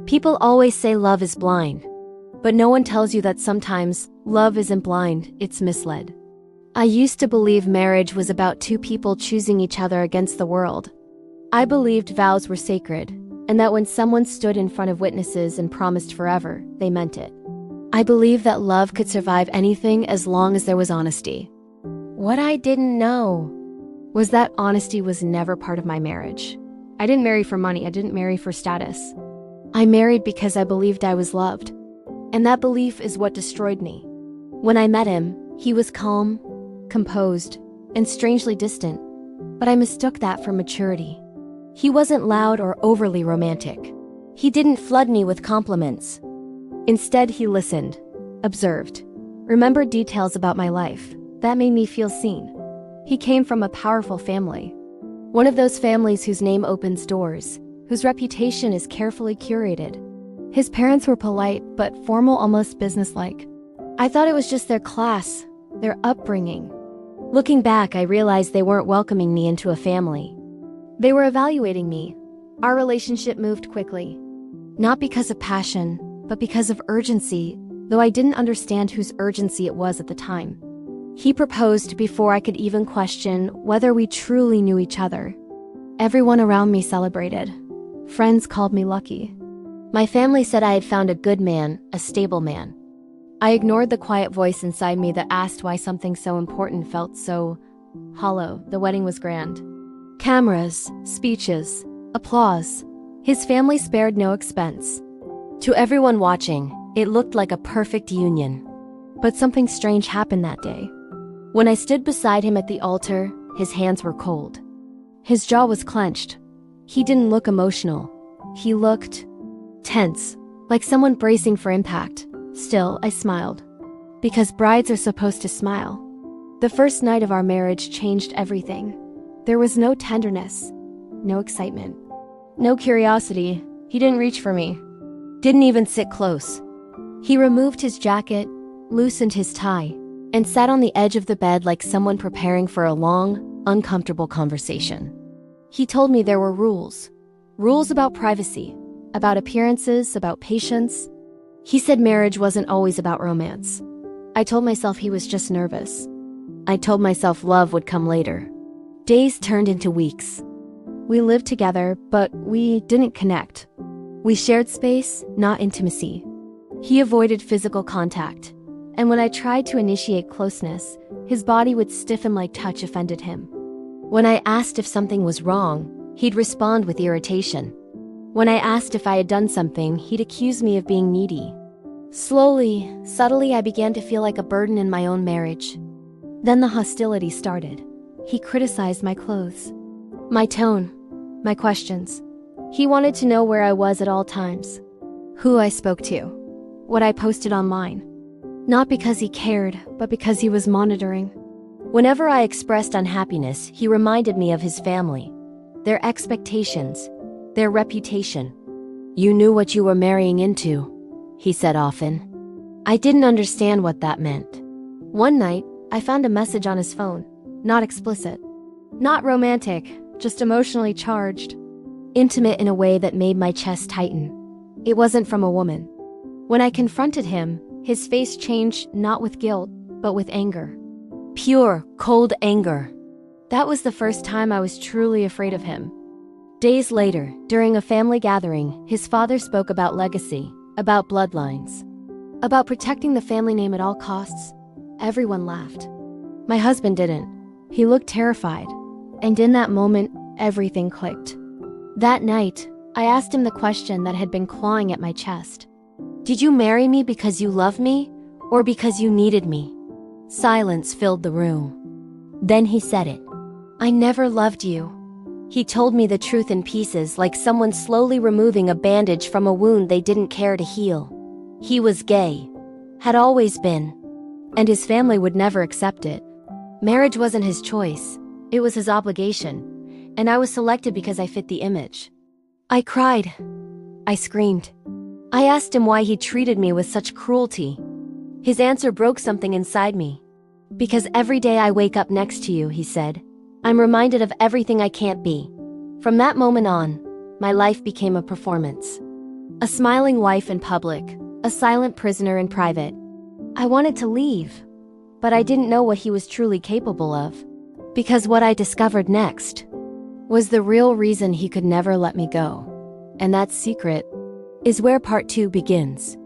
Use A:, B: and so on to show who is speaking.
A: People always say love is blind, but no one tells you that sometimes love isn't blind, it's misled. I used to believe marriage was about two people choosing each other against the world. I believed vows were sacred, and that when someone stood in front of witnesses and promised forever, they meant it. I believed that love could survive anything as long as there was honesty. What I didn't know was that honesty was never part of my marriage. I didn't marry for money, I didn't marry for status. I married because I believed I was loved, and that belief is what destroyed me. When I met him, he was calm, composed, and strangely distant, but I mistook that for maturity. He wasn't loud or overly romantic. He didn't flood me with compliments. Instead, he listened, observed, remembered details about my life. That made me feel seen. He came from a powerful family. One of those families whose name opens doors, whose reputation is carefully curated. His parents were polite, but formal, almost businesslike. I thought it was just their class, their upbringing. Looking back, I realized they weren't welcoming me into a family. They were evaluating me. Our relationship moved quickly. Not because of passion, but because of urgency, though I didn't understand whose urgency it was at the time. He proposed before I could even question whether we truly knew each other. Everyone around me celebrated. Friends called me lucky. My family said I had found a good man, a stable man. I ignored the quiet voice inside me that asked why something so important felt so hollow. The wedding was grand. Cameras, speeches, applause. His family spared no expense. To everyone watching, it looked like a perfect union. But something strange happened that day. When I stood beside him at the altar, his hands were cold. His jaw was clenched. He didn't look emotional. He looked tense, like someone bracing for impact. Still, I smiled. Because brides are supposed to smile. The first night of our marriage changed everything. There was no tenderness, no excitement, no curiosity. He didn't reach for me. Didn't even sit close. He removed his jacket, loosened his tie, and sat on the edge of the bed like someone preparing for a long, uncomfortable conversation. He told me there were rules. Rules about privacy, about appearances, about patience. He said marriage wasn't always about romance. I told myself he was just nervous. I told myself love would come later. Days turned into weeks. We lived together, but we didn't connect. We shared space, not intimacy. He avoided physical contact, and when I tried to initiate closeness, his body would stiffen like touch offended him. When I asked if something was wrong, he'd respond with irritation. When I asked if I had done something, he'd accuse me of being needy. Slowly, subtly, I began to feel like a burden in my own marriage. Then the hostility started. He criticized my clothes, my tone, my questions. He wanted to know where I was at all times, who I spoke to, what I posted online. Not because he cared, but because he was monitoring. Whenever I expressed unhappiness, he reminded me of his family, their expectations, their reputation. You knew what you were marrying into, he said often. I didn't understand what that meant. One night, I found a message on his phone, not explicit, not romantic, just emotionally charged, intimate in a way that made my chest tighten. It wasn't from a woman. When I confronted him, his face changed not with guilt, but with anger. Pure, cold anger. That was the first time I was truly afraid of him. Days later, during a family gathering, his father spoke about legacy, about bloodlines, about protecting the family name at all costs. Everyone laughed. My husband didn't. He looked terrified. And in that moment, everything clicked. That night, I asked him the question that had been clawing at my chest. Did you marry me because you love me, or because you needed me? Silence filled the room. Then he said it. I never loved you. He told me the truth in pieces, like someone slowly removing a bandage from a wound they didn't care to heal. He was gay. Had always been. And his family would never accept it. Marriage wasn't his choice. It was his obligation. And I was selected because I fit the image. I cried. I screamed. I asked him why he treated me with such cruelty. His answer broke something inside me. Because every day I wake up next to you, he said, I'm reminded of everything I can't be. From that moment on, my life became a performance. A smiling wife in public, a silent prisoner in private. I wanted to leave, but I didn't know what he was truly capable of. Because what I discovered next was the real reason he could never let me go. And that secret is where part 2 begins.